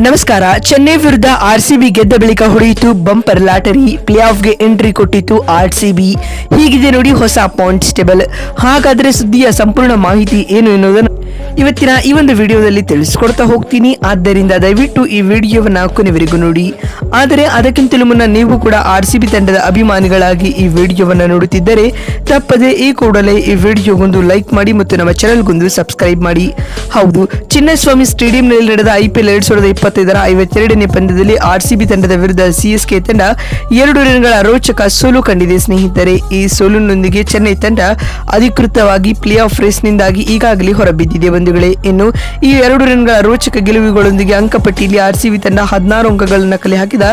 ನಮಸ್ಕಾರ. ಚೆನ್ನೈ ವಿರುದ್ಧ ಆರ್ಸಿಬಿ ಗೆದ್ದ ಬಳಿಕ ಹೊಡೆಯಿತು ಬಂಪರ್ ಲಾಟರಿ. ಪ್ಲೇ ಆಫ್ಗೆ ಎಂಟ್ರಿ ಕೊಟ್ಟಿತ್ತು ಆರ್ಸಿಬಿ. ಹೀಗಿದೆ ನೋಡಿ ಹೊಸ ಪಾಯಿಂಟ್ಸ್ ಟೇಬಲ್. ಹಾಗಾದರೆ ಸುದ್ದಿಯ ಸಂಪೂರ್ಣ ಮಾಹಿತಿ ಏನು ಎನ್ನುವುದನ್ನು ಇವತ್ತಿನ ಈ ಒಂದು ವಿಡಿಯೋದಲ್ಲಿ ತಿಳಿಸಿಕೊಡ್ತಾ ಹೋಗ್ತೀನಿ. ಆದ್ದರಿಂದ ದಯವಿಟ್ಟು ಈ ವಿಡಿಯೋವನ್ನ ಕೊನೆವರೆಗೂ ನೋಡಿ. ಆದರೆ ಅದಕ್ಕಿಂತಲೂ ಮುನ್ನ ನೀವು ಕೂಡ ಆರ್ಸಿಬಿ ತಂಡದ ಅಭಿಮಾನಿಗಳಾಗಿ ಈ ವಿಡಿಯೋವನ್ನ ನೋಡುತ್ತಿದ್ದರೆ ತಪ್ಪದೆ ಈ ಕೂಡಲೇ ಈ ವಿಡಿಯೋಗೊಂದು ಲೈಕ್ ಮಾಡಿ ಮತ್ತು ನಮ್ಮ ಚಾನೆಲ್ಗೊಂದು ಸಬ್ಸ್ಕ್ರೈಬ್ ಮಾಡಿ. ಹೌದು, ಚಿನ್ನಸ್ವಾಮಿ ಸ್ಟೇಡಿಯಂನಲ್ಲಿ ನಡೆದ IPL 2025ರ 52ನೇ ಪಂದ್ಯದಲ್ಲಿ ಆರ್ಸಿಬಿ ತಂಡದ ವಿರುದ್ಧ CSK ತಂಡ 2 ರನ್ಗಳ ರೋಚಕ ಸೋಲು ಕಂಡಿದೆ ಸ್ನೇಹಿತರೆ. ಈ ಸೋಲಿನೊಂದಿಗೆ ಚೆನ್ನೈ ತಂಡ ಅಧಿಕೃತವಾಗಿ ಪ್ಲೇ ಆಫ್ ರೇಸ್ನಿಂದಾಗಿ ಈಗಾಗಲೇ ಹೊರಬಿದ್ದಿದೆ ಬಂಧುಗಳೇ. ಇನ್ನು ಈ 2 ರನ್ಗಳ ರೋಚಕ ಗೆಲುವುಗಳೊಂದಿಗೆ ಅಂಕಪಟ್ಟಿಯಲ್ಲಿ ಆರ್ಸಿಬಿ ತಂಡ 16 ಅಂಕಗಳನ್ನು ಕಲೆ ಹಾಕಿದ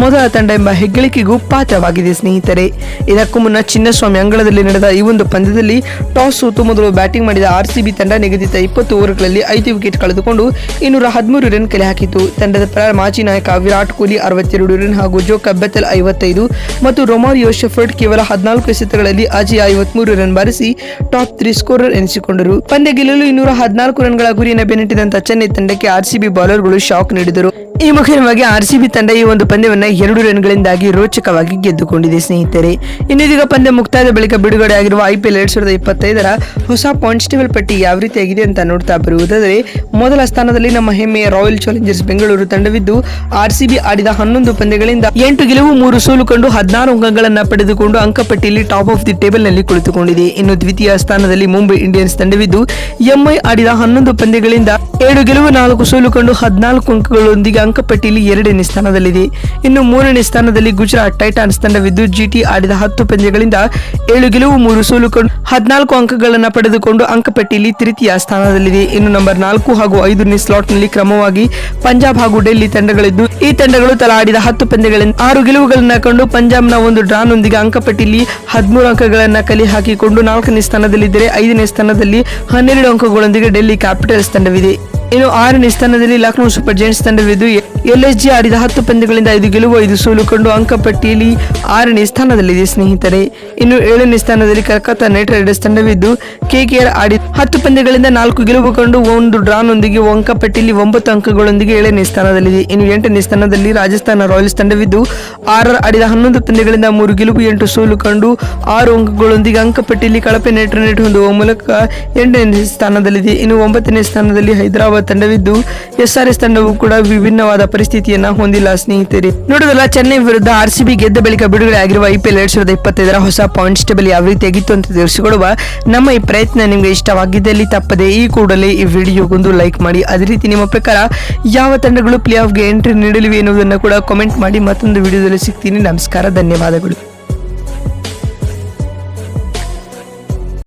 ಮೊದಲ ತಂಡ ಎಂಬ ಹೆಗ್ಗಳಿಕೆಗೂ ಪಾತ್ರವಾಗಿದೆ ಸ್ನೇಹಿತರೆ. ಇದಕ್ಕೂ ಮುನ್ನ ಚಿನ್ನಸ್ವಾಮಿ ಅಂಗಳದಲ್ಲಿ ನಡೆದ ಈ ಒಂದು ಪಂದ್ಯದಲ್ಲಿ ಟಾಸ್ ಸೋತು ಮೊದಲು ಬ್ಯಾಟಿಂಗ್ ಮಾಡಿದ ಆರ್ಸಿಬಿ ತಂಡ ನಿಗದಿತ 20 ಓವರ್ಗಳಲ್ಲಿ 5 ವಿಕೆಟ್ ಕಳೆದುಕೊಂಡು 213 ರನ್ ಕಲೆ ಹಾಕಿತು. ತಂಡದ ಪರ ಮಾಜಿ ನಾಯಕ ವಿರಾಟ್ ಕೊಹ್ಲಿ 62 ರನ್ ಹಾಗೂ ಜೋಕೋಬ್ ಬೆಥೆಲ್ 55 ಮತ್ತು ರೊಮಾರಿಯೋ ಶೆಫರ್ಡ್ ಕೇವಲ 14 ಎಸೆತಗಳಲ್ಲಿ ಅಜೇಯ 53 ರನ್ ಬಾರಿಸಿ ಟಾಪ್ 3 ಸ್ಕೋರರ್ ಎನಿಸಿಕೊಂಡರು. ಪಂದ್ಯ ಗೆಲ್ಲಲು 214 ರನ್ಗಳ ಗುರಿಯನ್ನು ಬೆನ್ನಟ್ಟಿದಂತ ಚೆನ್ನೈ ತಂಡಕ್ಕೆ ಆರ್ಸಿಬಿ ಬೌಲರ್ಗಳು ಶಾಕ್ ನೀಡಿದರು. ಈ ಮುಖ್ಯವಾಗಿ ಆರ್ಸಿಬಿ ತಂಡ ಈ ಒಂದು ಪಂದ್ಯವನ್ನ 2 ರನ್ಗಳಿಂದಾಗಿ ರೋಚಕವಾಗಿ ಗೆದ್ದುಕೊಂಡಿದೆ ಸ್ನೇಹಿತರೆ. ಇನ್ನೀಗ ಪಂದ್ಯ ಮುಕ್ತಾಯದ ಬಳಿಕ ಬಿಡುಗಡೆ ಆಗಿರುವ IPL 2025ರ ಹೊಸ ಪಾಯಿಂಟ್ಸ್ ಟೇಬಲ್ ಪಟ್ಟಿ ಯಾವ ರೀತಿಯಾಗಿದೆ ಅಂತ ನೋಡ್ತಾ ಬರುವುದಾದರೆ, ಮೊದಲ ಸ್ಥಾನದಲ್ಲಿ ನಮ್ಮ ಹೆಮ್ಮೆಯ ರಾಯಲ್ ಚಾಲೆಂಜರ್ಸ್ ಬೆಂಗಳೂರು ತಂಡವಿದ್ದು ಆರ್ಸಿಬಿ ಆಡಿದ 11 ಪಂದ್ಯಗಳಿಂದ 8 ಗೆಲುವು 3 ಸೋಲು ಕಂಡು 16 ಅಂಕಗಳನ್ನು ಪಡೆದುಕೊಂಡು ಅಂಕಪಟ್ಟಿಯಲ್ಲಿ ಟಾಪ್ ಆಫ್ ದಿ ಟೇಬಲ್ ನಲ್ಲಿ ಕುಳಿತುಕೊಂಡಿದೆ. ಇನ್ನು ದ್ವಿತೀಯ ಸ್ಥಾನದಲ್ಲಿ ಮುಂಬೈ ಇಂಡಿಯನ್ಸ್ ತಂಡವಿದ್ದು MI ಆಡಿದ 11 ಪಂದ್ಯಗಳಿಂದ 7 ಗೆಲುವು 4 ಸೋಲು ಕಂಡು 14 ಅಂಕಗಳೊಂದಿಗೆ ಅಂಕಪಟ್ಟಿಯಲ್ಲಿ 2ನೇ ಸ್ಥಾನದಲ್ಲಿದೆ. ಇನ್ನು 3ನೇ ಸ್ಥಾನದಲ್ಲಿ ಗುಜರಾತ್ ಟೈಟಾನ್ಸ್ ತಂಡವಿದ್ದು GT ಆಡಿದ 10 ಪಂದ್ಯಗಳಿಂದ 7 ಗೆಲುವು 3 ಸೋಲು ಕಂಡು 14 ಅಂಕಗಳನ್ನು ಪಡೆದುಕೊಂಡು ಅಂಕಪಟ್ಟಿಯಲ್ಲಿ ತೃತೀಯ ಸ್ಥಾನದಲ್ಲಿದೆ. ಇನ್ನು ನಂಬರ್ 4 ಹಾಗೂ 5ನೇ ಸ್ಲಾಟ್ನಲ್ಲಿ ಕ್ರಮವಾಗಿ ಪಂಜಾಬ್ ಹಾಗೂ ಡೆಲ್ಲಿ ತಂಡಗಳಿದ್ದು ಈ ತಂಡಗಳು ತಲಾ ಆಡಿದ 10 ಪಂದ್ಯಗಳಿಂದ 6 ಗೆಲುವುಗಳನ್ನು ಕಂಡು ಪಂಜಾಬ್ನ ಒಂದು ಡ್ರಾನೊಂದಿಗೆ ಅಂಕಪಟ್ಟಿಯಲ್ಲಿ 13 ಅಂಕಗಳನ್ನು ಕಲೆ ಹಾಕಿಕೊಂಡು 4ನೇ ಸ್ಥಾನದಲ್ಲಿದ್ದರೆ 5ನೇ ಸ್ಥಾನದಲ್ಲಿ 12 ಅಂಕಗಳೊಂದಿಗೆ ಡೆಲ್ಲಿ ಕ್ಯಾಪಿಟಲ್ಸ್ ತಂಡವಿದೆ. ಇನ್ನು 6ನೇ ಸ್ಥಾನದಲ್ಲಿ ಲಕ್ನೋ ಸೂಪರ್ ಜೈಂಟ್ಸ್ ತಂಡವಿದ್ದು LSG ಆಡಿದ 10 ಪಂದ್ಯಗಳಿಂದ 5 ಗೆಲುವು 5 ಸೋಲು ಕಂಡು ಅಂಕಪಟ್ಟಿಯಲ್ಲಿ 6ನೇ ಸ್ಥಾನದಲ್ಲಿದೆ ಸ್ನೇಹಿತರೆ. ಇನ್ನು 7ನೇ ಸ್ಥಾನದಲ್ಲಿ ಕಲ್ಕತ್ತಾ ನೈಟ್ ರೈಡರ್ಸ್ ತಂಡವಿದ್ದು KKR ಆಡಿದ 10 ಪಂದ್ಯಗಳಿಂದ 4 ಗೆಲುವು ಕಂಡು ಒಂದು ಡ್ರಾನೊಂದಿಗೆ ಅಂಕಪಟ್ಟಿಯಲ್ಲಿ 9 ಅಂಕಗಳೊಂದಿಗೆ 7ನೇ ಸ್ಥಾನದಲ್ಲಿದೆ. ಇನ್ನು 8ನೇ ಸ್ಥಾನದಲ್ಲಿ ರಾಜಸ್ಥಾನ ರಾಯಲ್ಸ್ ತಂಡವಿದ್ದು RR ಆಡಿದ 11 ಪಂದ್ಯಗಳಿಂದ 3 ಗೆಲುವು 8 ಸೋಲು ಕಂಡು 6 ಅಂಕಗಳೊಂದಿಗೆ ಅಂಕಪಟ್ಟಿಯಲ್ಲಿ ಕಳಪೆ ನೆಟ್ ಹೊಂದುವ ಮೂಲಕ 8ನೇ ಸ್ಥಾನದಲ್ಲಿದೆ. ಇನ್ನು 9ನೇ ಸ್ಥಾನದಲ್ಲಿ ಹೈದರಾಬಾದ್ ತಂಡವಿದ್ದು SRS ತಂಡವು ಕೂಡ ವಿಭಿನ್ನವಾದ ಪರಿಸ್ಥಿತಿಯನ್ನ ಹೊಂದಿಲ್ಲ ಸ್ನೇಹಿತರೆ. ನೋಡೋದಲ್ಲ, ಚೆನ್ನೈ ವಿರುದ್ಧ ಆರ್ಸಿಬಿ ಗೆದ್ದ ಬಳಿಕ ಬಿಡುಗಡೆ ಆಗಿರುವ IPL 2025ರ ಹೊಸ ಪಾಯಿಂಟ್ಸ್ ಟೇಬಲ್ ಯಾವ ರೀತಿಯಾಗಿತ್ತು ಅಂತ ತಿಳಿಸಿಕೊಡುವ ನಮ್ಮ ಈ ಪ್ರಯತ್ನ ನಿಮಗೆ ಇಷ್ಟವಾಗಿದ್ದಲ್ಲಿ ತಪ್ಪದೆ ಈ ಕೂಡಲೇ ಈ ವಿಡಿಯೋಗೊಂದು ಲೈಕ್ ಮಾಡಿ. ಅದೇ ರೀತಿ ನಿಮ್ಮ ಪ್ರಕಾರ ಯಾವ ತಂಡಗಳು ಪ್ಲೇ ಆಫ್ಗೆ ಎಂಟ್ರಿ ನೀಡಲಿವೆ ಎನ್ನುವುದನ್ನು ಕೂಡ ಕಾಮೆಂಟ್ ಮಾಡಿ. ಮತ್ತೊಂದು ವಿಡಿಯೋದಲ್ಲಿ ಸಿಗ್ತೀನಿ. ನಮಸ್ಕಾರ, ಧನ್ಯವಾದಗಳು.